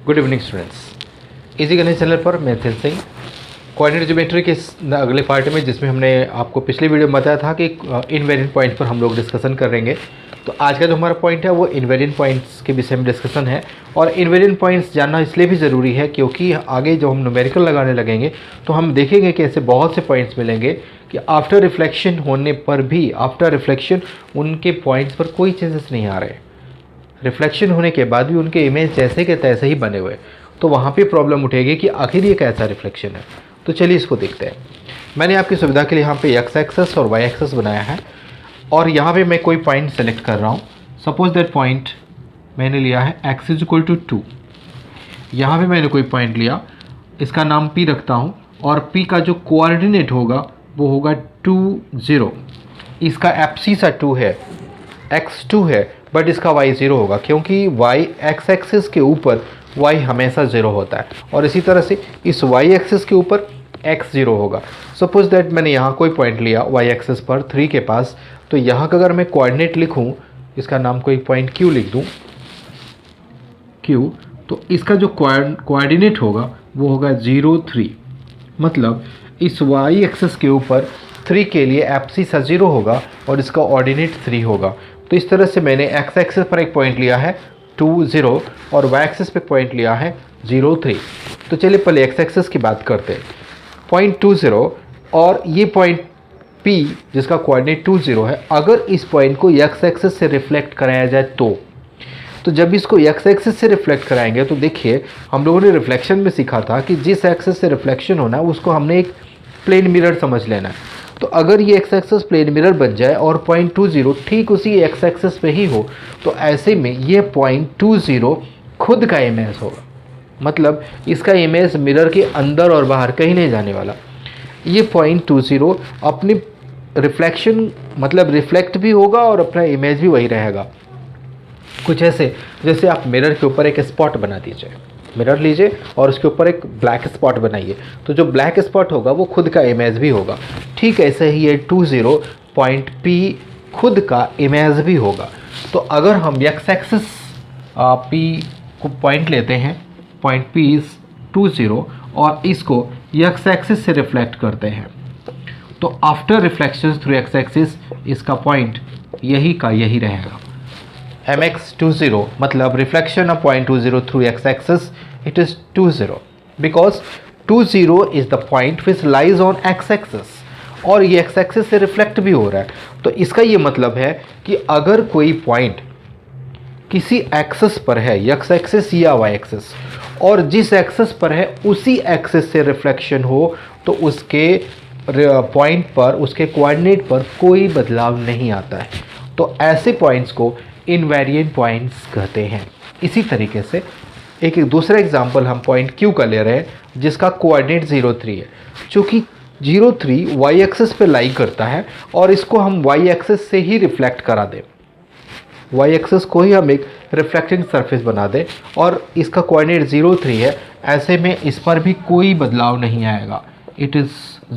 Good evening students. Easy गणित channel पर मैं थिल सिंह कोऑर्डिनेट ज्योमेट्री के इस अगले पार्ट में, जिसमें हमने आपको पिछली वीडियो में बताया था कि इनवेरिएंट पॉइंट पर हम लोग डिस्कशन करेंगे। तो आज का जो हमारा पॉइंट है वो इनवेरिएंट पॉइंट्स के विषय में डिस्कशन है। और इनवेरिएंट पॉइंट्स जानना इसलिए भी ज़रूरी है क्योंकि आगे जब हम न्यूमेरिकल लगाने लगेंगे तो हम देखेंगे कि ऐसे बहुत से पॉइंट्स मिलेंगे कि आफ्टर रिफ्लेक्शन होने पर भी, आफ्टर रिफ्लेक्शन उनके पॉइंट्स पर कोई चेंजेस नहीं आ रहे, रिफ्लेक्शन होने के बाद भी उनके इमेज जैसे के तैसे ही बने हुए। तो वहाँ पे प्रॉब्लम उठेगी कि आखिर ये कैसा रिफ्लेक्शन है। तो चलिए इसको देखते हैं। मैंने आपकी सुविधा के लिए यहाँ पे एक्स एक्सेस और वाई एक्सेस बनाया है और यहाँ पे मैं कोई पॉइंट सेलेक्ट कर रहा हूँ। सपोज दैट पॉइंट मैंने लिया है x इज इक्वल टू 2। यहाँ पे मैंने कोई पॉइंट लिया, इसका नाम p रखता हूँ और p का जो कोऑर्डिनेट होगा वो होगा 2 0। इसका एब्सिसा 2 है, x 2 है, बट इसका y 0 होगा क्योंकि y x एक्सिस के ऊपर y हमेशा 0 होता है और इसी तरह से इस y एक्सिस के ऊपर x 0 होगा। सपोज दैट मैंने यहाँ कोई पॉइंट लिया y एक्सिस पर 3 के पास, तो यहाँ का अगर मैं कोऑर्डिनेट लिखूँ, इसका नाम कोई पॉइंट q लिख दूँ, q, तो इसका जो कोऑर्डिनेट होगा वो होगा 0 3। मतलब इस y एक्सिस के ऊपर 3 के लिए एब्सिसा 0 होगा और इसका ऑर्डिनेट 3 होगा। तो इस तरह से मैंने x एक्सिस पर एक पॉइंट लिया है 2 0 और y एक्सिस पे पॉइंट लिया है 0 3। तो चलिए पहले x एक्सिस की बात करते हैं। पॉइंट 2 0 और ये पॉइंट P जिसका कोऑर्डिनेट 2 0 है, अगर इस पॉइंट को x एक्सिस से रिफ्लेक्ट कराया जाए तो जब इसको x एक्सिस से रिफ्लेक्ट कराएंगे तो देखिए हम लोगों ने रिफ्लेक्शन में सीखा था कि जिस एक्सिस से रिफ्लेक्शन होना है उसको हमने एक प्लेन मिरर समझ लेना है। तो अगर ये x एक्सिस प्लेन मिरर बन जाए और पॉइंट 2 0 ठीक उसी x एक्सिस पे ही हो, तो ऐसे में ये पॉइंट 2 0 खुद का इमेज होगा। मतलब इसका इमेज मिरर के अंदर और बाहर कहीं नहीं जाने वाला। ये पॉइंट 2 0 अपनी रिफ्लेक्शन मतलब रिफ्लेक्ट भी होगा और अपना इमेज भी वही रहेगा। कुछ ऐसे जैसे आप मिरर के ऊपर एक स्पॉट बना दीजिए, मिरर लीजिए और उसके ऊपर एक ब्लैक स्पॉट बनाइए, तो जो ब्लैक स्पॉट होगा वो खुद का इमेज भी होगा। ठीक ऐसे ही ये 2 0 पॉइंट P खुद का इमेज भी होगा। तो अगर हम x एक्सिस P को पॉइंट लेते हैं, पॉइंट P इज 2 0 और इसको x एक्सिस से रिफ्लेक्ट करते हैं, तो after reflection through x axis इसका पॉइंट यही का यही रहेगा। mx 2 0 मतलब reflection of point 2 0 through x axis, it is 2 0 because 2 0 is the point which lies on x axis और ये x एक्सिस से रिफ्लेक्ट भी हो रहा है। तो इसका ये मतलब है कि अगर कोई पॉइंट किसी एक्सिस पर है, x एक्सिस या y एक्सिस, और जिस एक्सिस पर है उसी एक्सिस से रिफ्लेक्शन हो, तो उसके पॉइंट पर, उसके कोऑर्डिनेट पर कोई बदलाव नहीं आता है। तो ऐसे पॉइंट्स को इनवेरिएंट पॉइंट्स कहते हैं। इसी तरीके से एक दूसरा एग्जांपल हम पॉइंट Q का ले रहे हैं जिसका कोऑर्डिनेट 0 3 है। चूँकि 0 3 y एक्सिस पे लाई करता है और इसको हम y एक्सिस से ही रिफ्लेक्ट करा दें, y एक्सिस को ही हम एक रिफ्लेक्टिंग सरफेस बना दें और इसका कोऑर्डिनेट 0 3 है, ऐसे में इस पर भी कोई बदलाव नहीं आएगा। It is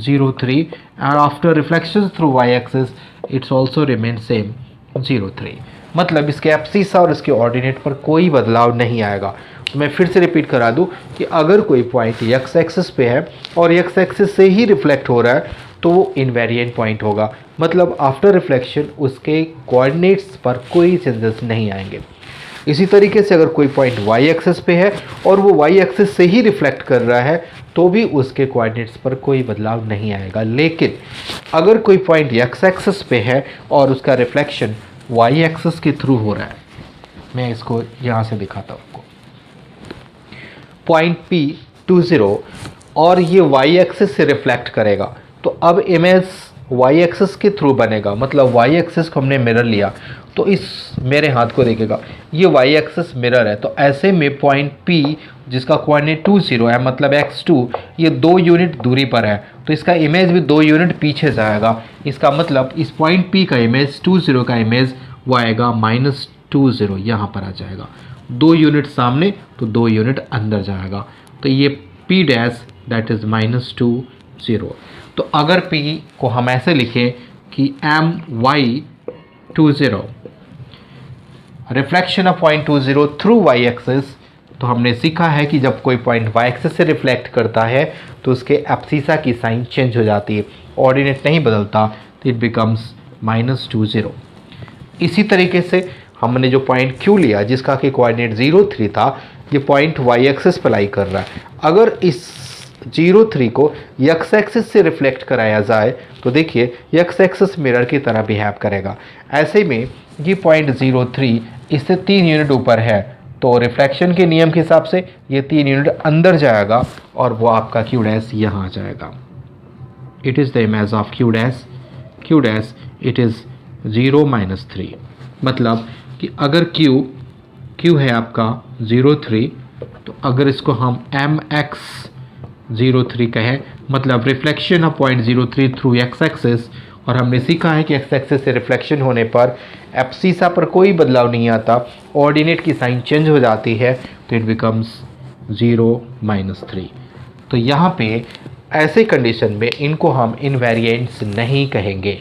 0 3 and after reflection through y axis it's also remain same 0 3। मतलब इसके एब्सिसा और इसके ऑर्डिनेट पर कोई बदलाव नहीं आएगा। तो मैं फिर से रिपीट करा दूं कि अगर कोई पॉइंट x एक्सिस पे है और x एक्सिस से ही रिफ्लेक्ट हो रहा है तो वो इनवेरिएंट पॉइंट होगा। मतलब आफ्टर रिफ्लेक्शन उसके कोऑर्डिनेट्स पर कोई चेंजेस नहीं आएंगे। इसी तरीके से अगर कोई पॉइंट y एक्सिस पे है और वो y एक्सिस से ही रिफ्लेक्ट कर रहा है तो भी उसके कोऑर्डिनेट्स पर कोई बदलाव नहीं आएगा। लेकिन अगर कोई पॉइंट x एक्सिस पे है और उसका रिफ्लेक्शन y एक्सिस के थ्रू हो रहा है, मैं इसको यहाँ से दिखाता हूँ आपको। पॉइंट P 2 0 और ये y एक्सिस से रिफ्लेक्ट करेगा, तो अब इमेज y एक्सिस के थ्रू बनेगा। मतलब y एक्सिस को हमने मिरर लिया तो इस मेरे हाथ को देखेगा, ये y एक्सिस मिरर है। तो ऐसे में पॉइंट P जिसका कोऑर्डिनेट 2 0 है मतलब x2, ये 2 यूनिट दूरी पर है, तो इसका इमेज भी 2 यूनिट पीछे जाएगा। इसका मतलब इस पॉइंट P का इमेज 2 0 का इमेज वो आएगा -2 0, यहाँ पर आ जाएगा। 2 यूनिट सामने तो 2 यूनिट अंदर जाएगा, तो ये P डैश दैट इज़ -2 0। तो अगर P को हम ऐसे लिखें कि my 2 0 reflection of point 2 0 through y axis तो हमने सीखा है कि जब कोई पॉइंट वाई एक्सिस से रिफ्लेक्ट करता है तो उसके एब्सिसा की साइन चेंज हो जाती है, ऑर्डिनेट नहीं बदलता, तो इट बिकम्स -2 0। इसी तरीके से हमने जो पॉइंट क्यू लिया जिसका कि कोऑर्डिनेट 0 3 था, ये पॉइंट वाई एक्सिस पर लाई कर रहा है। अगर इस 0 3 को एक्स एक्सिस से रिफ्लेक्ट कराया जाए तो देखिए एक्स एक्सिस मिरर की तरह बिहेव करेगा। ऐसे में ये पॉइंट 0 3 इससे 3 यूनिट ऊपर है, तो रिफ्लेक्शन के नियम के हिसाब से ये 3 यूनिट अंदर जाएगा और वो आपका क्यू डैश यहाँ आ जाएगा। It is the image of Q dash it is 0 -3। मतलब कि अगर क्यू है आपका 0 3, तो अगर इसको हम mx 0 3 कहें, मतलब reflection of point 0 3 through x axis, और हमने सीखा है कि एक्स एक्सिस से रिफ्लेक्शन होने पर एब्सिसा पर कोई बदलाव नहीं आता, ऑर्डिनेट की साइन चेंज हो जाती है, तो इट बिकम्स 0 -3। तो यहाँ पे ऐसे कंडीशन में इनको हम इनवेरिएंट्स नहीं कहेंगे।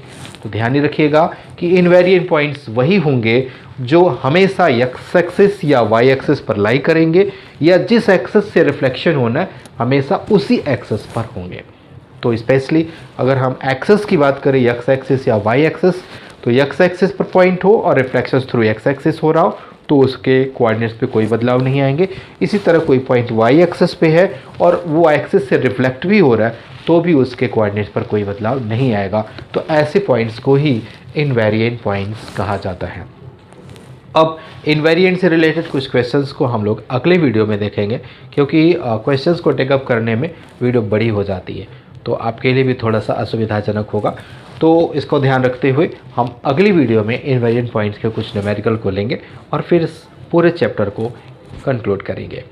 तो ध्यान ही रखिएगा कि इनवेरिएंट पॉइंट्स वही होंगे जो हमेशा एक्स एक्सिस या वाई एक्सिस पर लाई करेंगे, या जिस एक्सिस से रिफ्लेक्शन होना है हमेशा उसी एक्सिस पर होंगे। तो स्पेशली अगर हम एक्सिस की बात करें, एक्स एक्सिस या वाई एक्सिस, तो एक्स एक्सिस पर पॉइंट हो और रिफ्लेक्शन थ्रू एक्स एक्सिस हो रहा हो तो उसके कोऑर्डिनेट्स पे कोई बदलाव नहीं आएंगे। इसी तरह कोई पॉइंट वाई एक्सिस पे है और वो एक्सिस से रिफ्लेक्ट भी हो रहा है तो भी उसके कोऑर्डिनेट्स पर कोई बदलाव नहीं आएगा। तो ऐसे पॉइंट्स को ही इनवेरिएंट पॉइंट्स कहा जाता है। अब इनवेरिएंट से रिलेटेड कुछ क्वेश्चंस को हम लोग अगले वीडियो में देखेंगे, क्योंकि क्वेश्चंस को टेकअप करने में वीडियो बड़ी हो जाती है तो आपके लिए भी थोड़ा सा असुविधाजनक होगा। तो इसको ध्यान रखते हुए हम अगली वीडियो में इनवेरिएंट पॉइंट्स के कुछ न्यूमेरिकल को लेंगे और फिर इस पूरे चैप्टर को कंक्लूड करेंगे।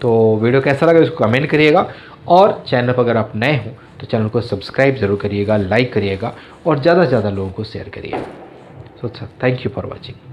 तो वीडियो कैसा लगा इसको कमेंट करिएगा, और चैनल पर अगर आप नए हो तो चैनल को सब्सक्राइब ज़रूर करिएगा, लाइक करिएगा और ज़्यादा से ज़्यादा लोगों को शेयर करिए। So thank you for watching.